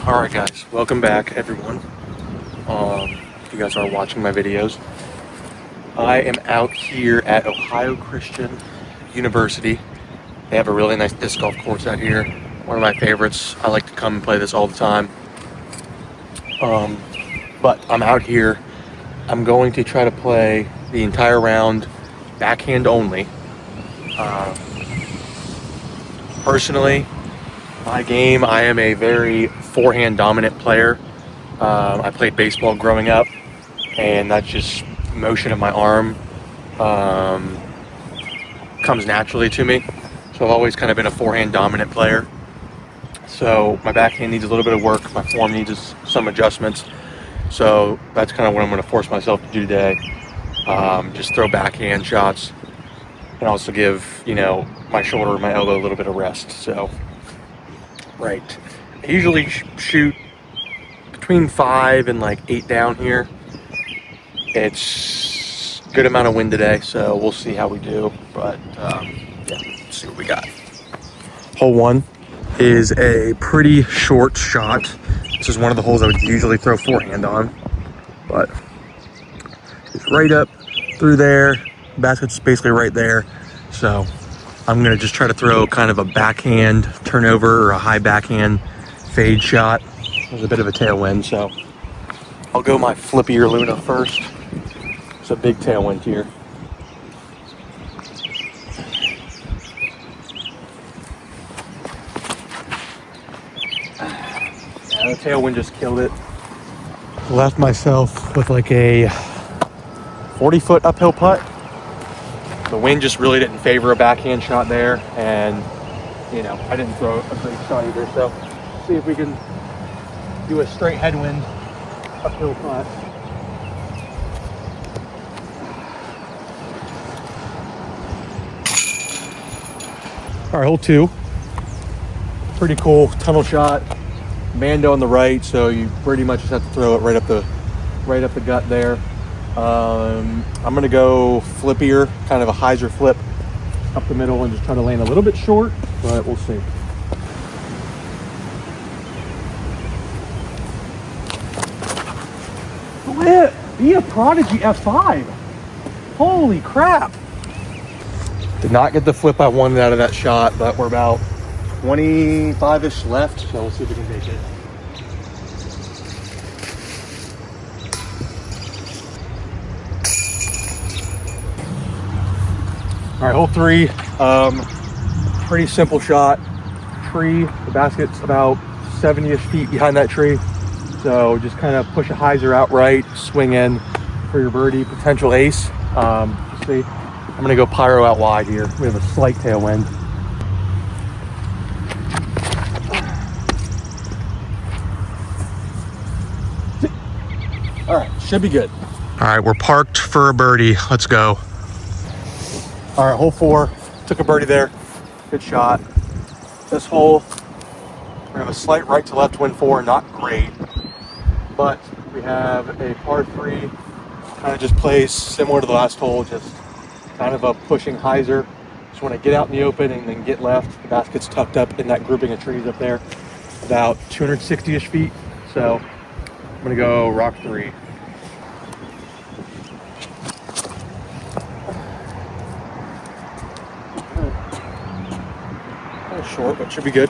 Alright guys, welcome back everyone. If you guys are watching my videos, I am out here at Ohio Christian University. They have a really nice disc golf course out here. One of my favorites. I like to come and play this all the time. But I'm out here. I'm going to try to play the entire round backhand only. Personally, my game, I am a very forehand dominant player. I played baseball growing up, and that's just motion of my arm comes naturally to me. So I've always kind of been a forehand dominant player. So my backhand needs a little bit of work. My form needs some adjustments. So that's kind of what I'm going to force myself to do today. Just throw backhand shots and also give, my shoulder and my elbow a little bit of rest. So, right. I usually shoot between 5 and 8 down here. It's a good amount of wind today, so we'll see how we do. But, let's see what we got. Hole 1 is a pretty short shot. This is one of the holes I would usually throw forehand on. But it's right up through there. Basket's basically right there. So I'm going to just try to throw kind of a backhand turnover or a high backhand fade shot. There's a bit of a tailwind, so I'll go my Flippy or Luna first. It's a big tailwind here. The tailwind just killed it. Left myself with a 40-foot uphill putt. The wind just really didn't favor a backhand shot there, and I didn't throw a great shot either. So see if we can do a straight headwind uphill putt. All right, hole 2. Pretty cool tunnel shot. Mando on the right, so you pretty much just have to throw it right up the gut there. I'm gonna go flippier, kind of a hyzer flip up the middle and just try to land a little bit short, but we'll see. Flip! Be a prodigy F5. Holy crap! Did not get the flip I wanted out of that shot, but we're about 25-ish left, so we'll see if we can make it. All right, hole 3, pretty simple shot. Tree, the basket's about 70-ish feet behind that tree. So just kind of push a hyzer out right, swing in for your birdie, potential ace. See, I'm gonna go pyro out wide here. We have a slight tailwind. All right, should be good. All right, we're parked for a birdie. Let's go. All right, hole 4, took a birdie there. Good shot. This hole, we have a slight right to left wind 4, not great, but we have a par 3, kind of just plays similar to the last hole, just kind of a pushing hyzer. Just want to get out in the open and then get left. The basket's tucked up in that grouping of trees up there, about 260-ish feet. So I'm gonna go rock 3. Short, but should be good.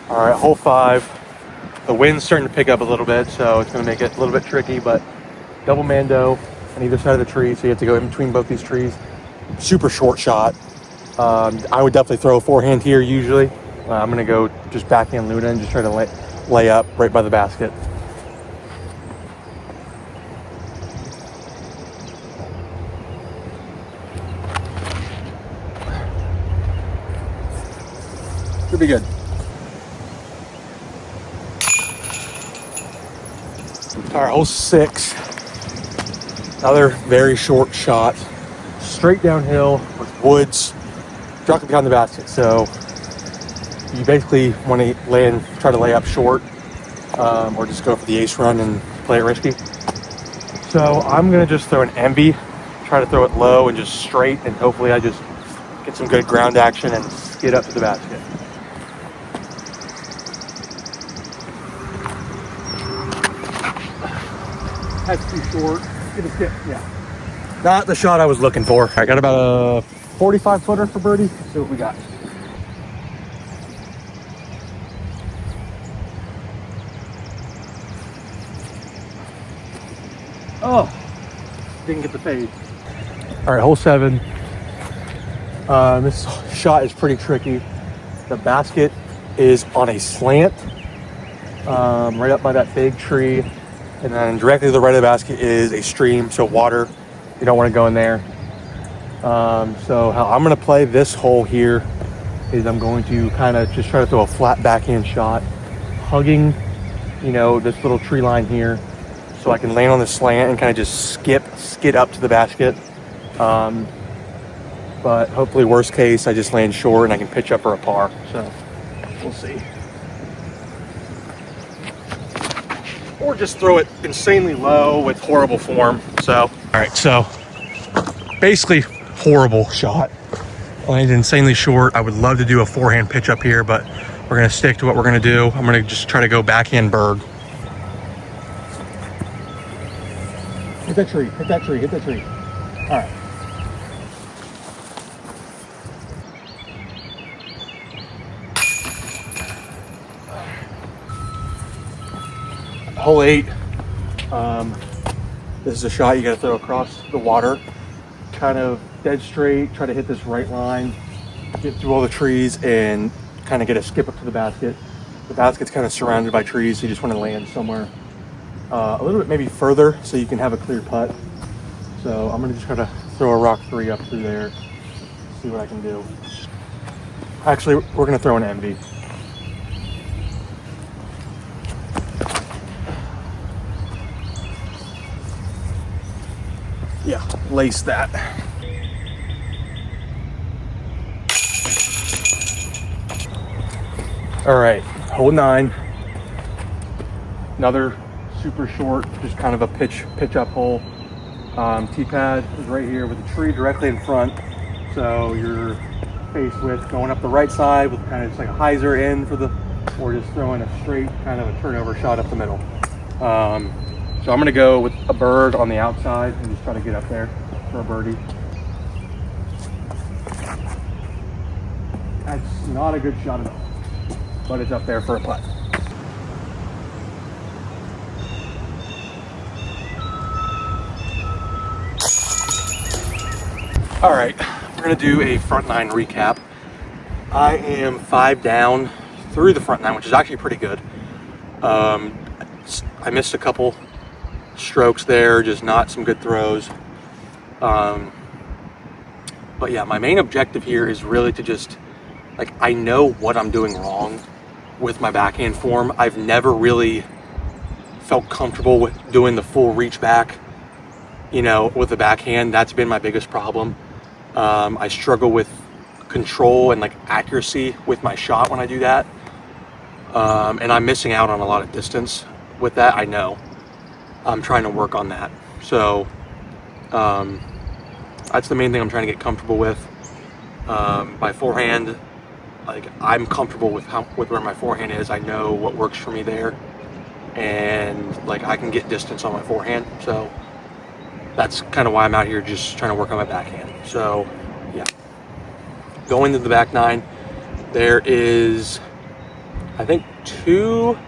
All right, hole 5. The wind's starting to pick up a little bit, so it's going to make it a little bit tricky, but double mando on either side of the tree, so you have to go in between both these trees. Super short shot. I would definitely throw a forehand here usually. I'm going to go just backhand Luna and just try to lay up right by the basket. Should be good. All right, hole 6. Another very short shot. Straight downhill with woods directly behind the basket. So you basically want to try to lay up short, or just go for the ace run and play it risky. So I'm gonna just throw an envy try to throw it low and just straight, and hopefully I just get some good ground action and skid up to the basket. That's too short. Get a skip, yeah. Not the shot I was looking for. I got about a 45 footer for birdie. Let's see what we got. Oh, didn't get the fade. All right, hole 7. This shot is pretty tricky. The basket is on a slant, right up by that big tree. And then directly to the right of the basket is a stream, so water. You don't want to go in there. So how I'm going to play this hole here is I'm going to kind of just try to throw a flat backhand shot, hugging, this little tree line here, so I can land on the slant and kind of just skid up to the basket. But hopefully, worst case, I just land short and I can pitch up for a par. So we'll see. Or just throw it insanely low with horrible form. So, all right, so basically horrible shot. Landed insanely short. I would love to do a forehand pitch up here, but we're gonna stick to what we're gonna do. I'm gonna just try to go backhand bird. Hit that tree, hit that tree, hit that tree. All right. Hole 8. This is a shot you got to throw across the water, kind of dead straight. Try to hit this right line, get through all the trees, and kind of get a skip up to the basket. The basket's kind of surrounded by trees, so you just want to land somewhere a little bit maybe further so you can have a clear putt. So I'm going to just try to throw a rock 3 up through there, see what I can do. Actually, we're going to throw an MV. Yeah, lace that. All right, hole 9. Another super short, just kind of a pitch up hole. Tee-pad is right here with the tree directly in front. So you're faced with going up the right side with kind of just like a hyzer in for the, or just throwing a straight kind of a turnover shot up the middle. So I'm gonna go with a bird on the outside and just try to get up there for a birdie. That's not a good shot at all, but it's up there for a putt. All right, we're gonna do a front 9 recap. I am 5 down through the front 9, which is actually pretty good. I missed a couple strokes there, just not some good throws. But yeah, my main objective here is really to just, I know what I'm doing wrong with my backhand form. I've never really felt comfortable with doing the full reach back, with the backhand. That's been my biggest problem. I struggle with control and accuracy with my shot when I do that. And I'm missing out on a lot of distance with that, I know. I'm trying to work on that. So that's the main thing I'm trying to get comfortable with. My forehand, I'm comfortable with where my forehand is. I know what works for me there, and I can get distance on my forehand. So that's kind of why I'm out here, just trying to work on my backhand. So yeah, going to the back 9, there is, I think, 2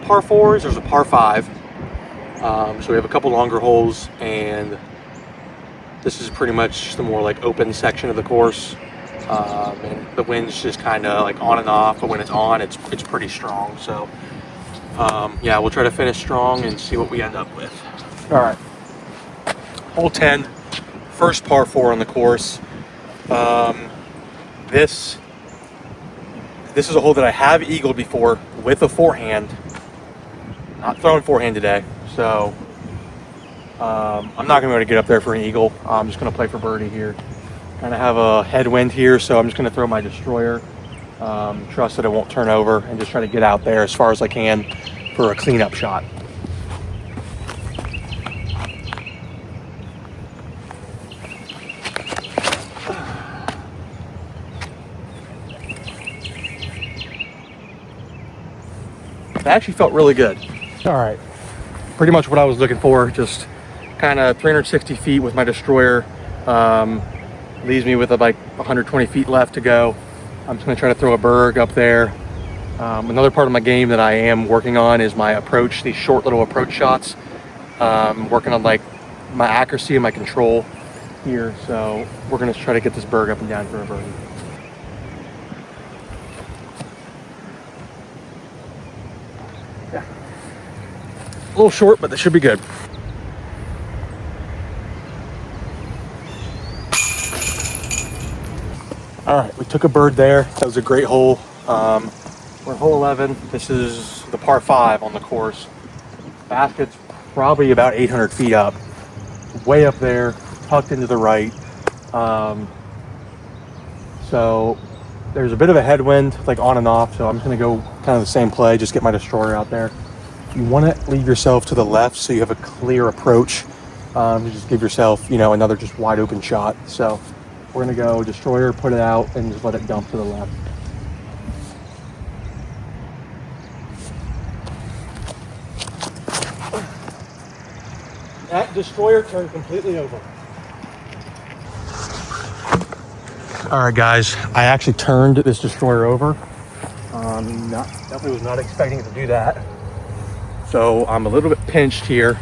par 4s. There's a par 5. So we have a couple longer holes, and this is pretty much the more open section of the course. And the wind's just kind of on and off, but when it's on, it's pretty strong. So yeah, we'll try to finish strong and see what we end up with. All right, hole 10, first par 4 on the course. This is a hole that I have eagled before with a forehand. Not throwing forehand today, so I'm not gonna be able to get up there for an eagle. I'm just gonna play for birdie here. Kind of have a headwind here, so I'm just gonna throw my destroyer. Trust that it won't turn over, and just try to get out there as far as I can for a cleanup shot. It actually felt really good. All right, pretty much what I was looking for, just kind of 360 feet with my destroyer. Leaves me with like 120 feet left to go. I'm just gonna try to throw a berg up there. Another part of my game that I am working on is my approach, these short little approach shots. Working on like my accuracy and my control here. So we're gonna try to get this berg up and down for a birdie. Yeah, a little short, but that should be good. All right, we took a bird there. That was a great hole. We're at hole 11. This is the par 5 on the course. Basket's probably about 800 feet up, way up there, tucked into the right. So there's a bit of a headwind, like on and off. So I'm just gonna go kind of the same play, just get my destroyer out there. You want to leave yourself to the left so you have a clear approach. To just give yourself, you know, another just wide open shot. So we're gonna go destroyer, put it out, and just let it dump to the left. That destroyer turned completely over. All right, guys, I actually turned this destroyer over. Definitely was not expecting it to do that. So I'm a little bit pinched here.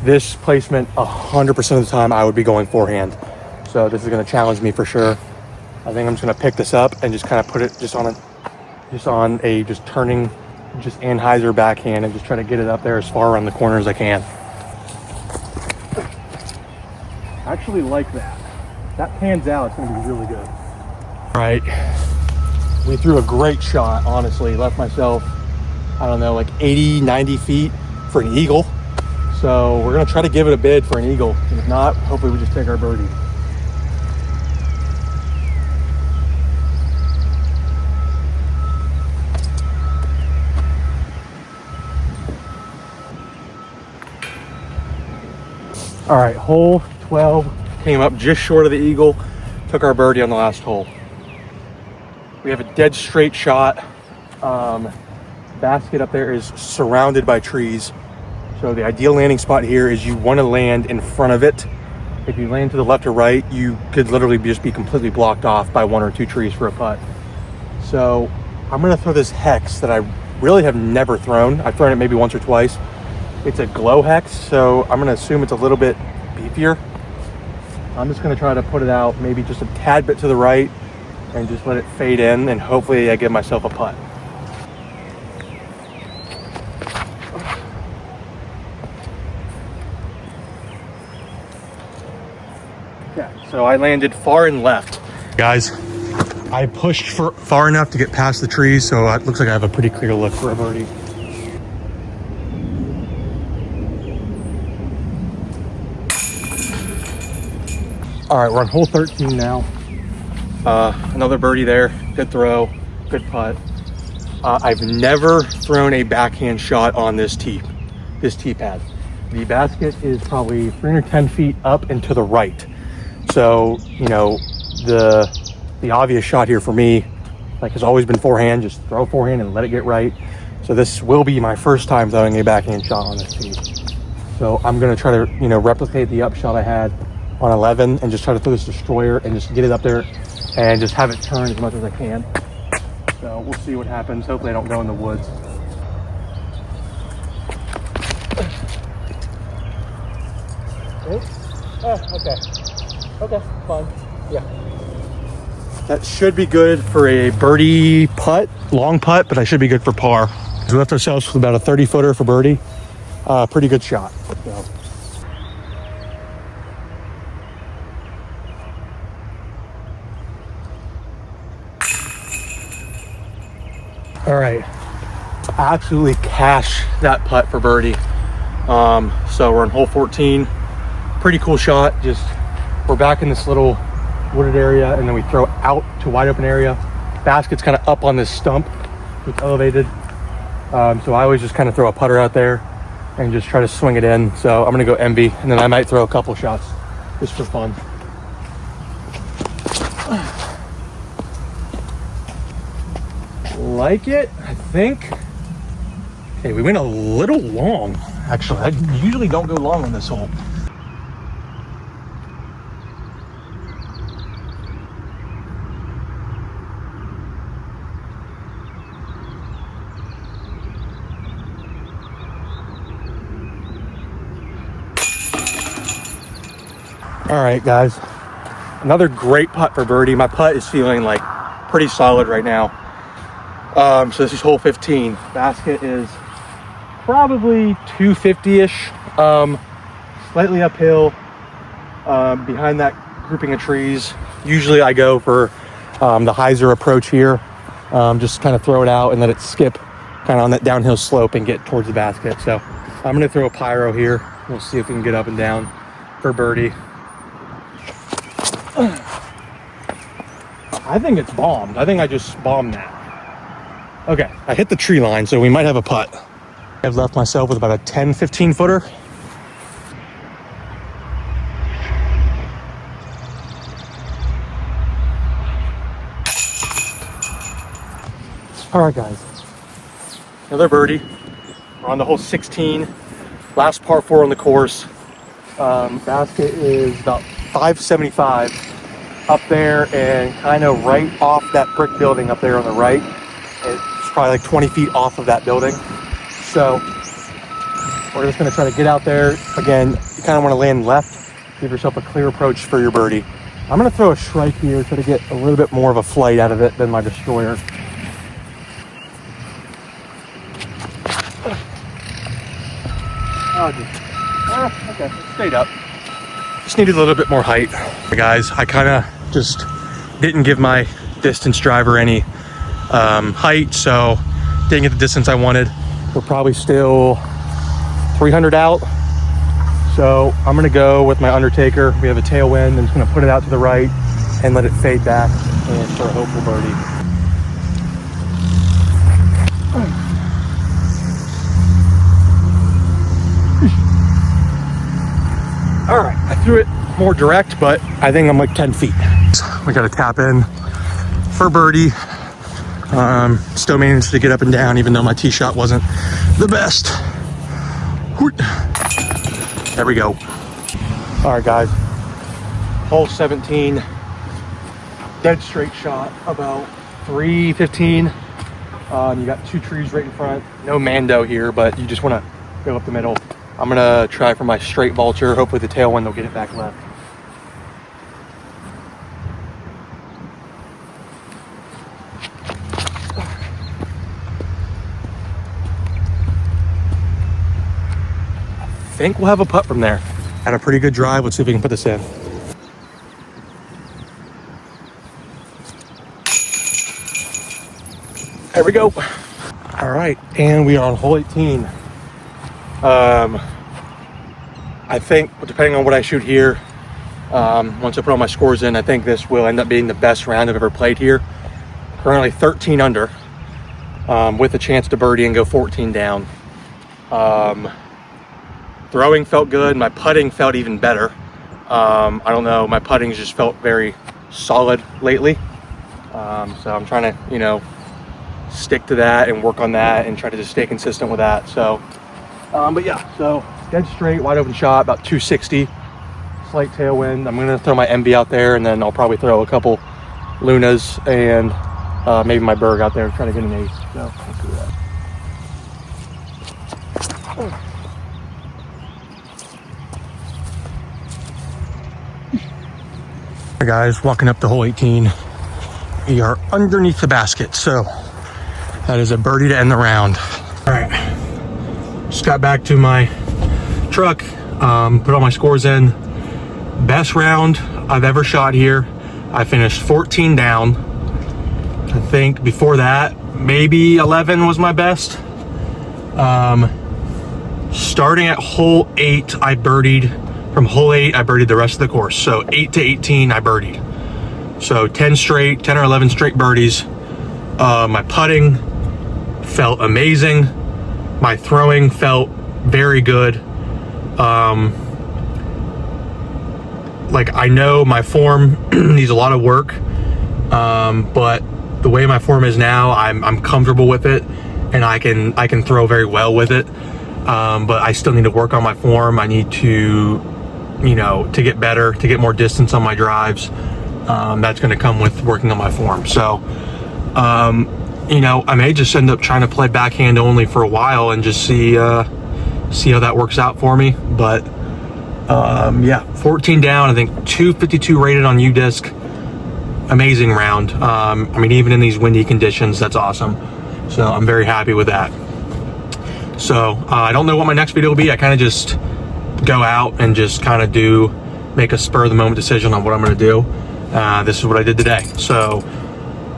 This placement, 100% of the time, I would be going forehand. So this is going to challenge me for sure. I think I'm just going to pick this up and just kind of put it just on a turning, just Anheuser backhand, and just try to get it up there as far around the corner as I can. I actually like that. That pans out, it's going to be really good. All right, we threw a great shot, honestly. Left myself, I don't know, like 80, 90 feet for an eagle. So we're going to try to give it a bid for an eagle. And if not, hopefully we just take our birdie. All right, hole 12 came up just short of the eagle. Took our birdie on the last hole. We have a dead straight shot. Basket up there is surrounded by trees. So the ideal landing spot here is you want to land in front of it. If you land to the left or right, you could literally just be completely blocked off by 1 or 2 trees for a putt. So I'm going to throw this hex that I really have never thrown. I've thrown it maybe once or twice. It's a glow hex, so I'm going to assume it's a little bit beefier. I'm just going to try to put it out maybe just a tad bit to the right and just let it fade in, and hopefully I give myself a putt. Yeah, so I landed far and left. Guys, I pushed far enough to get past the trees, so it looks like I have a pretty clear look for a birdie. All right, we're on hole 13 now. Another birdie there, good throw, good putt. I've never thrown a backhand shot on this tee pad. The basket is probably 310 feet up and to the right. So, you know, the obvious shot here for me, like, has always been forehand. Just throw forehand and let it get right. So this will be my first time throwing a backhand shot on this tee. So I'm gonna try to, you know, replicate the upshot I had on 11 and just try to throw this destroyer and just get it up there and just have it turn as much as I can. So we'll see what happens. Hopefully I don't go in the woods. Okay, fine. Yeah. That should be good for a birdie putt, long putt, but I should be good for par. We left ourselves with about a 30 footer for birdie. Pretty good shot. So. All right, absolutely cash that putt for birdie. So we're on hole 14. Pretty cool shot. Just we're back in this little wooded area, and then we throw out to wide open area. Basket's kind of up on this stump. It's elevated. So I always just kind of throw a putter out there and just try to swing it in. So I'm gonna go envy, and then I might throw a couple shots just for fun. Like it, I think. Hey, we went a little long, actually. I usually don't go long on this hole. All right, guys, another great putt for birdie. My putt is feeling like pretty solid right now. So this is hole 15. Basket is probably 250-ish, slightly uphill, behind that grouping of trees. Usually I go for the hyzer approach here, just kind of throw it out and let it skip kind of on that downhill slope and get towards the basket. So I'm gonna throw a pyro here. We'll see if we can get up and down for birdie. I think it's bombed. I think I just bombed that. Okay, I hit the tree line, so we might have a putt. I've left myself with about a 10-15 footer. All right, guys, another birdie. We're on the hole 16, last par 4 on the course. Basket is about 575 up there and kind of right off that brick building up there on the right. It's probably like 20 feet off of that building. So we're just going to try to get out there. Again, you kind of want to land left, give yourself a clear approach for your birdie. I'm going to throw a strike here, try to get a little bit more of a flight out of it than my destroyer. Okay, it stayed up. Just needed a little bit more height. Guys, I kind of just didn't give my distance driver any height, so didn't get the distance I wanted. We're probably still 300 out. So I'm gonna go with my Undertaker. We have a tailwind. I'm just gonna put it out to the right and let it fade back and for a hopeful birdie. All right, I threw it more direct, but I think I'm like 10 feet. We got to tap in for birdie. Still managed to get up and down, even though my tee shot wasn't the best. There we go. All right, guys. Hole 17. Dead straight shot, about 315. You got 2 trees right in front. No Mando here, but you just want to go up the middle. I'm gonna try for my straight vulture. Hopefully the tailwind will get it back left. I think we'll have a putt from there. Had a pretty good drive. Let's see if we can put this in. There we go. All right, and we are on hole 18. I think, depending on what I shoot here, once I put all my scores in, I think this will end up being the best round I've ever played here. Currently 13 under, with a chance to birdie and go 14 down. Throwing felt good. My putting felt even better. I don't know, my putting just felt very solid lately. So I'm trying to, stick to that and work on that and try to just stay consistent with that. So, but yeah, so dead straight, wide open shot, about 260, slight tailwind. I'm gonna throw my MB out there, and then I'll probably throw a couple Lunas and maybe my Berg out there, trying to get an ace. So let's do that. Hey guys, walking up to hole 18. We are underneath the basket, so that is a birdie to end the round. All right, just got back to my truck, put all my scores in. Best round I've ever shot here. I finished 14 down. I think before that, maybe 11 was my best. Starting at hole 8, I birdied. From hole 8, I birdied the rest of the course. So 8 to 18, I birdied. So 10 or 11 straight birdies. My putting felt amazing. My throwing felt very good. Like, I know my form needs a lot of work, but the way my form is now, I'm comfortable with it, and I can throw very well with it. But I still need to work on my form. I need to, to get better, to get more distance on my drives. That's going to come with working on my form. So, I may just end up trying to play backhand only for a while and just see how that works out for me. But 14 down, I think 252 rated on U-disc. Amazing round. Even in these windy conditions, that's awesome. So I'm very happy with that. So I don't know what my next video will be. I kind of just go out and just kind of make a spur of the moment decision on what I'm going to do. This is what I did today. So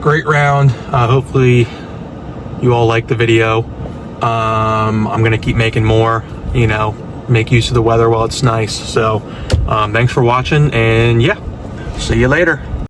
great round. Hopefully you all like the video. I'm going to keep making more, make use of the weather while it's nice. So thanks for watching, and yeah, see you later.